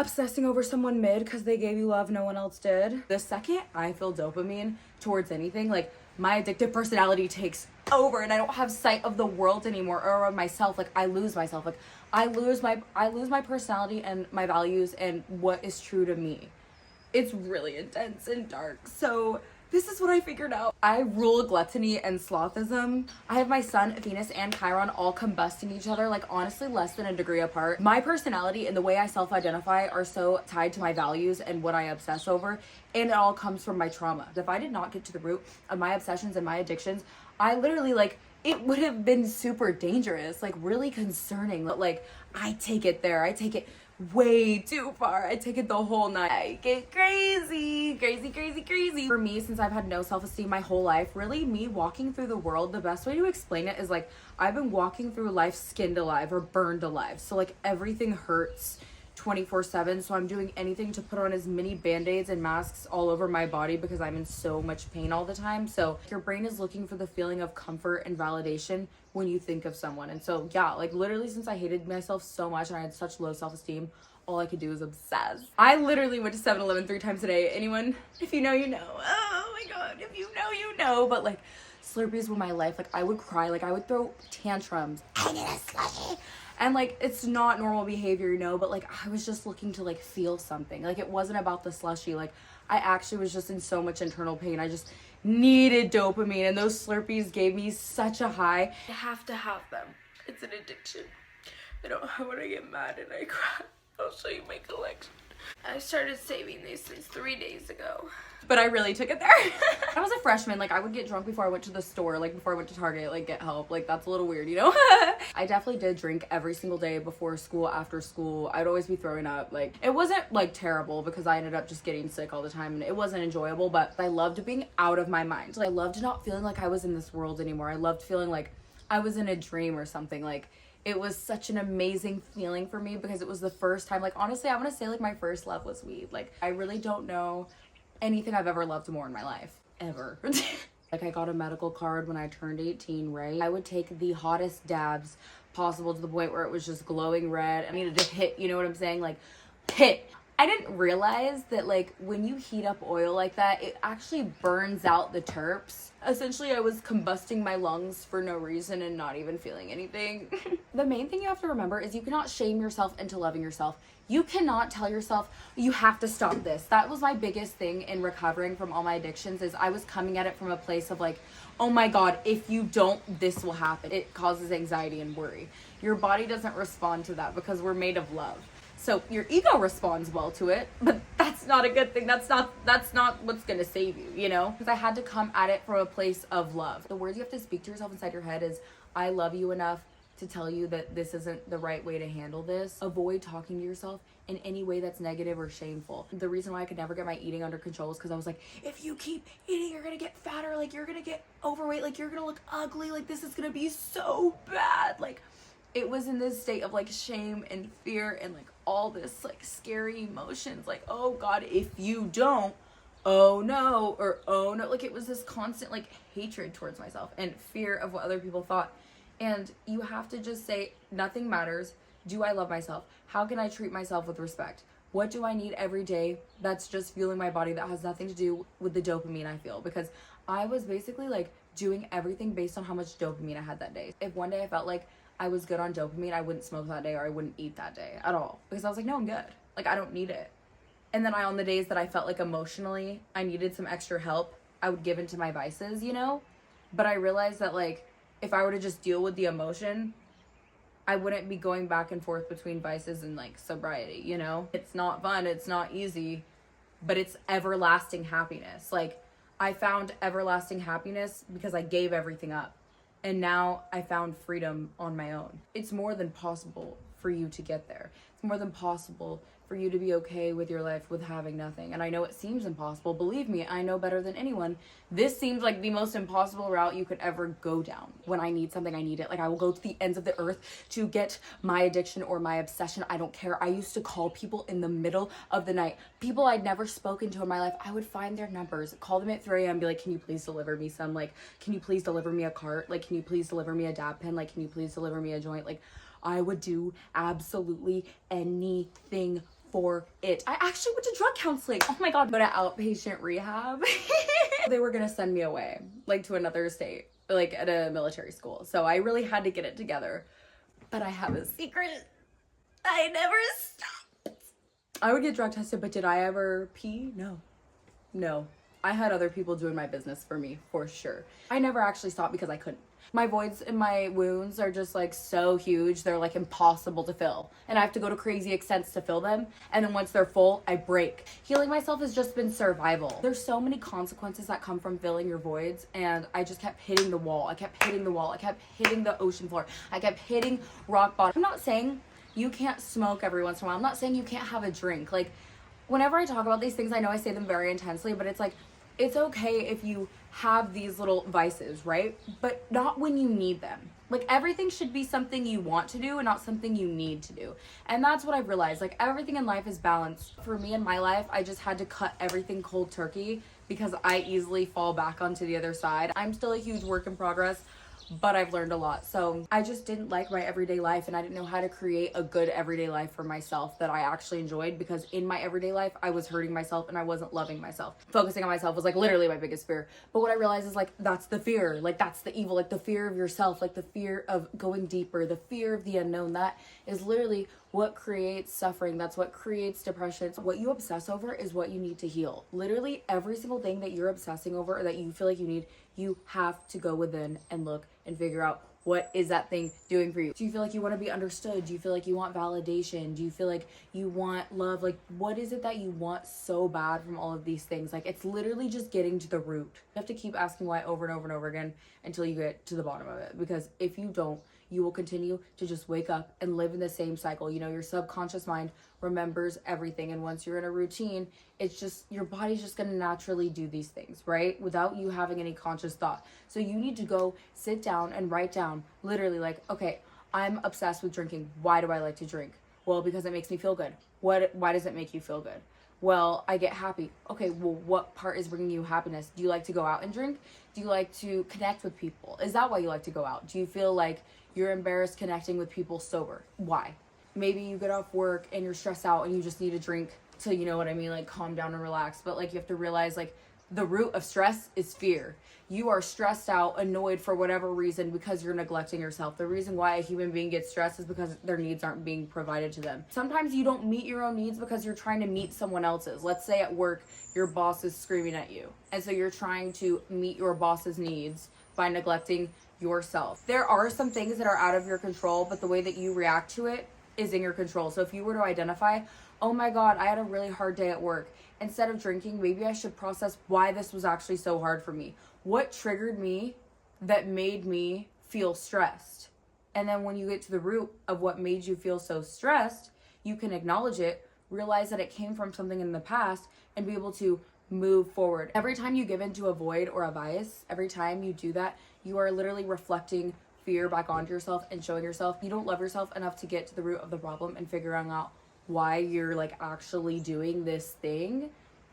obsessing over someone mid because they gave you love no one else did. The second I feel dopamine towards anything, like my addictive personality takes over and I don't have sight of the world anymore or of myself. Like I lose myself. Like I lose my personality and my values and what is true to me. It's really intense and dark. So this is what I figured out. I rule gluttony and slothism. I have my sun, Venus, and Chiron all combusting each other, like honestly less than a degree apart. My personality and the way I self-identify are so tied to my values and what I obsess over, and it all comes from my trauma. If I did not get to the root of my obsessions and my addictions, I literally, like, it would have been super dangerous, like really concerning. Like, I take it there. I take it way too far. I take it the whole night. I get crazy. For me, since I've had no self-esteem my whole life, really me walking through the world, the best way to explain it is like I've been walking through life skinned alive or burned alive. So like everything hurts 24/7, so I'm doing anything to put on as many band-aids and masks all over my body because I'm in so much pain all the time. So your brain is looking for the feeling of comfort and validation when you think of someone. And so yeah, like literally since I hated myself so much and I had such low self-esteem, all I could do was obsess. I literally went to 7-Eleven 3 times a day. Anyone, if you know, you know. Oh my god, if you know, you know. But like Slurpees were my life. Like I would cry, like I would throw tantrums. I need a slushie. And like it's not normal behavior, you know, but like I was just looking to like feel something. Like it wasn't about the slushie. Like I actually was just in so much internal pain. I just needed dopamine, and those Slurpees gave me such a high. I have to have them. It's an addiction. I don't have when I get mad and I cry. I'll show you my collection. I started saving these since 3 days ago. But I really took it there. I was a freshman, like I would get drunk before I went to the store, like before I went to Target, like get help. Like that's a little weird, you know? I definitely did drink every single day before school, after school. I'd always be throwing up. Like it wasn't like terrible because I ended up just getting sick all the time and it wasn't enjoyable, but I loved being out of my mind. Like, I loved not feeling like I was in this world anymore. I loved feeling like I was in a dream or something. Like it was such an amazing feeling for me because it was the first time, like honestly, I want to say like my first love was weed. Like I really don't know anything I've ever loved more in my life, ever. Like I got a medical card when I turned 18, right? I would take the hottest dabs possible to the point where it was just glowing red. I needed to hit, you know what I'm saying? Like hit. I didn't realize that like when you heat up oil like that, it actually burns out the terps. Essentially, I was combusting my lungs for no reason and not even feeling anything. The main thing you have to remember is you cannot shame yourself into loving yourself. You cannot tell yourself, you have to stop this. That was my biggest thing in recovering from all my addictions, is I was coming at it from a place of like, oh my God, if you don't, this will happen. It causes anxiety and worry. Your body doesn't respond to that because we're made of love. So your ego responds well to it, but that's not a good thing. That's not what's gonna save you, you know? Because I had to come at it from a place of love. The words you have to speak to yourself inside your head is, I love you enough to tell you that this isn't the right way to handle this. Avoid talking to yourself in any way that's negative or shameful. The reason why I could never get my eating under control is because I was like, if you keep eating, you're gonna get fatter, like you're gonna get overweight, like you're gonna look ugly, like this is gonna be so bad. Like it was in this state of like shame and fear and like all this like scary emotions, like, oh God, if you don't, oh no, or oh no. Like it was this constant like hatred towards myself and fear of what other people thought. And you have to just say, nothing matters. Do I love myself? How can I treat myself with respect? What do I need every day that's just fueling my body, that has nothing to do with the dopamine I feel? Because I was basically like doing everything based on how much dopamine I had that day. If one day I felt like I was good on dopamine, I wouldn't smoke that day or I wouldn't eat that day at all. Because I was like, no, I'm good. Like, I don't need it. And then on the days that I felt like emotionally I needed some extra help, I would give into my vices, you know? But I realized that like, if I were to just deal with the emotion, I wouldn't be going back and forth between vices and like sobriety, you know? It's not fun, it's not easy, but it's everlasting happiness. Like I found everlasting happiness because I gave everything up. And now I found freedom on my own. It's more than possible for you to get there. It's more than possible for you to be okay with your life with having nothing. And I know it seems impossible. Believe me, I know better than anyone. This seems like the most impossible route you could ever go down. When I need something, I need it. Like I will go to the ends of the earth to get my addiction or my obsession. I don't care. I used to call people in the middle of the night. People I'd never spoken to in my life. I would find their numbers, call them at 3 a.m. be like, can you please deliver me some? Like, can you please deliver me a cart? Like, can you please deliver me a dab pen? Like, can you please deliver me a joint? Like, I would do absolutely anything for it. I actually went to drug counseling. Oh my God, but at outpatient rehab. They were gonna send me away, like to another state, like at a military school. So I really had to get it together. But I have a secret. I never stopped. I would get drug tested, but did I ever pee? No. I had other people doing my business for me, for sure. I never actually stopped because I couldn't. My voids and my wounds are just like so huge. They're like impossible to fill. And I have to go to crazy extents to fill them. And then once they're full, I break. Healing myself has just been survival. There's so many consequences that come from filling your voids. And I just kept hitting the wall. I kept hitting the wall. I kept hitting the ocean floor. I kept hitting rock bottom. I'm not saying you can't smoke every once in a while. I'm not saying you can't have a drink. Like, whenever I talk about these things, I know I say them very intensely, but it's like, it's okay if you have these little vices, right? But not when you need them. Like, everything should be something you want to do and not something you need to do. And that's what I've realized. Like, everything in life is balanced. For me in my life, I just had to cut everything cold turkey because I easily fall back onto the other side. I'm still a huge work in progress, but I've learned a lot. So I just didn't like my everyday life, and I didn't know how to create a good everyday life for myself that I actually enjoyed, because in my everyday life, I was hurting myself and I wasn't loving myself. Focusing on myself was like literally my biggest fear. But what I realized is like, that's the fear. Like, that's the evil, like the fear of yourself, like the fear of going deeper, the fear of the unknown. That is literally what creates suffering. That's what creates depression. So what you obsess over is what you need to heal. Literally every single thing that you're obsessing over or that you feel like you need, you have to go within and look and figure out, what is that thing doing for you? Do you feel like you want to be understood? Do you feel like you want validation? Do you feel like you want love? Like, what is it that you want so bad from all of these things? Like, it's literally just getting to the root. You have to keep asking why over and over and over again until you get to the bottom of it. Because if you don't, you will continue to just wake up and live in the same cycle. You know, your subconscious mind remembers everything. And once you're in a routine, it's just, your body's just gonna naturally do these things, right? Without you having any conscious thought. So you need to go sit down and write down, literally like, okay, I'm obsessed with drinking. Why do I like to drink? Well, because it makes me feel good. Why does it make you feel good? Well, I get happy. Okay, well, what part is bringing you happiness? Do you like to go out and drink? Do you like to connect with people? Is that why you like to go out? Do you feel like you're embarrassed connecting with people sober? Why? Maybe you get off work and you're stressed out and you just need a drink to, you know what I mean, like calm down and relax. But like, you have to realize, like, the root of stress is fear. You are stressed out, annoyed for whatever reason because you're neglecting yourself. The reason why a human being gets stressed is because their needs aren't being provided to them. Sometimes you don't meet your own needs because you're trying to meet someone else's. Let's say at work, your boss is screaming at you. And so you're trying to meet your boss's needs by neglecting yourself. There are some things that are out of your control, but the way that you react to it is in your control. So if you were to identify, oh my God, I had a really hard day at work. Instead of drinking, maybe I should process why this was actually so hard for me. What triggered me that made me feel stressed? And then when you get to the root of what made you feel so stressed, you can acknowledge it, realize that it came from something in the past, and be able to move forward. Every time you give into a void or a bias, every time you do that, you are literally reflecting fear back onto yourself and showing yourself you don't love yourself enough to get to the root of the problem and figuring out why you're like actually doing this thing.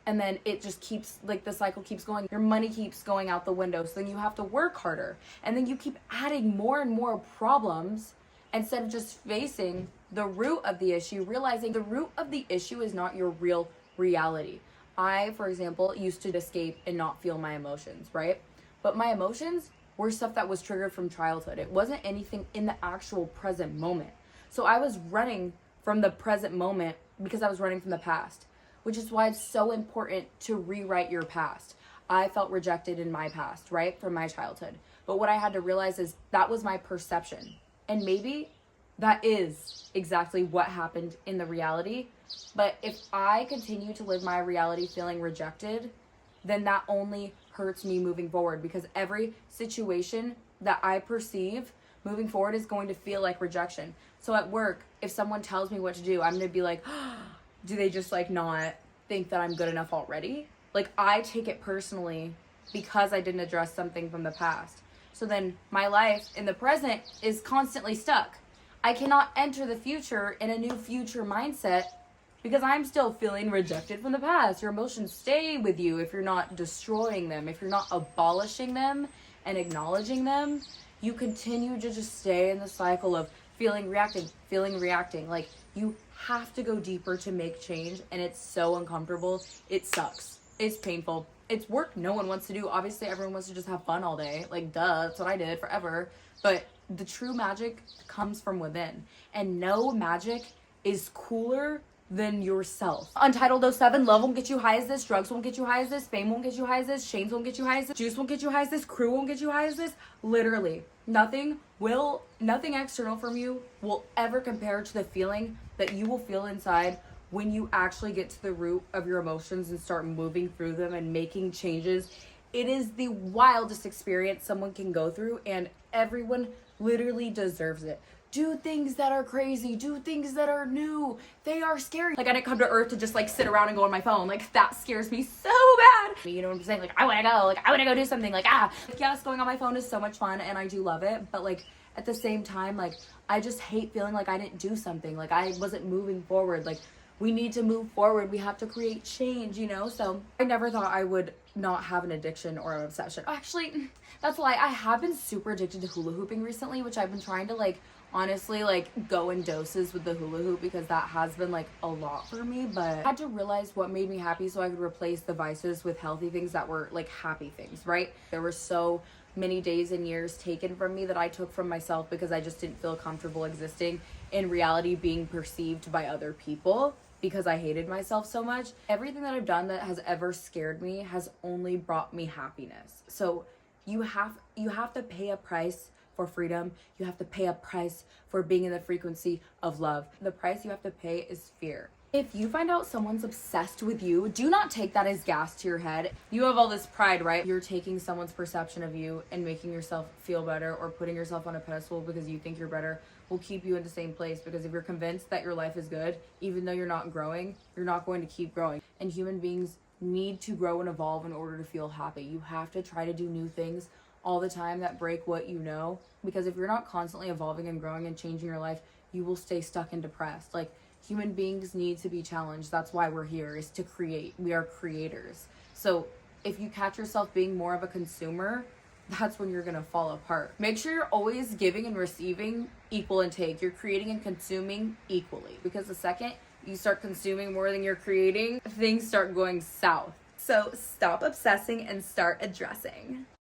And then it just keeps, like, the cycle keeps going. Your money keeps going out the window. So then you have to work harder. And then you keep adding more and more problems instead of just facing the root of the issue, realizing the root of the issue is not your real reality. I, for example, used to escape and not feel my emotions, right? But my emotions were stuff that was triggered from childhood. It wasn't anything in the actual present moment. So I was running from the present moment because I was running from the past, which is why it's so important to rewrite your past. I felt rejected in my past, right? From my childhood. But what I had to realize is that was my perception. And maybe that is exactly what happened in the reality. But if I continue to live my reality feeling rejected, then that only hurts me moving forward, because every situation that I perceive moving forward is going to feel like rejection. So at work, if someone tells me what to do, I'm going to be like, do they just like not think that I'm good enough already? Like, I take it personally because I didn't address something from the past. So then my life in the present is constantly stuck. I cannot enter the future in a new future mindset because I'm still feeling rejected from the past. Your emotions stay with you if you're not destroying them, if you're not abolishing them and acknowledging them. You continue to just stay in the cycle of feeling, reacting. Like, you have to go deeper to make change, and it's so uncomfortable. It sucks. It's painful. It's work no one wants to do. Obviously, everyone wants to just have fun all day. Like, duh, that's what I did forever. But the true magic comes from within. And no magic is cooler than yourself. Untitled 07, love won't get you high as this, drugs won't get you high as this, fame won't get you high as this, shames won't get you high as this, juice won't get you high as this, crew won't get you high as this. Literally, nothing external from you will ever compare to the feeling that you will feel inside when you actually get to the root of your emotions and start moving through them and making changes. It is the wildest experience someone can go through, and everyone literally deserves it. Do things that are crazy. Do things that are new. They are scary. Like, I didn't come to Earth to just like sit around and go on my phone. Like, that scares me so bad. You know what I'm saying? Like, I want to go. Like, I want to go do something. Like, yes, going on my phone is so much fun and I do love it. But like, at the same time, like, I just hate feeling like I didn't do something. Like, I wasn't moving forward. Like, we need to move forward. We have to create change, you know? So I never thought I would not have an addiction or an obsession. Actually, that's a lie. I have been super addicted to hula hooping recently, which I've been trying to like, honestly, like, go in doses with the hula hoop because that has been like a lot for me. But I had to realize what made me happy so I could replace the vices with healthy things that were like happy things, right? There were so many days and years taken from me that I took from myself because I just didn't feel comfortable existing in reality, being perceived by other people because I hated myself so much. Everything that I've done that has ever scared me has only brought me happiness. So you have to pay a price for freedom. You have to pay a price for being in the frequency of love. The price you have to pay is fear. If you find out someone's obsessed with you, do not take that as gas to your head. You have all this pride, right? You're taking someone's perception of you and making yourself feel better, or putting yourself on a pedestal because you think you're better, will keep you in the same place. Because if you're convinced that your life is good, even though you're not growing, you're not going to keep growing. And human beings need to grow and evolve in order to feel happy. You have to try to do new things all the time that break what you know, because if you're not constantly evolving and growing and changing your life, you will stay stuck and depressed. Like, human beings need to be challenged. That's why we're here, is to create. We are creators. So if you catch yourself being more of a consumer, that's when you're gonna fall apart. Make sure you're always giving and receiving equal intake. You're creating and consuming equally, because the second you start consuming more than you're creating, things start going south. So stop obsessing and start addressing.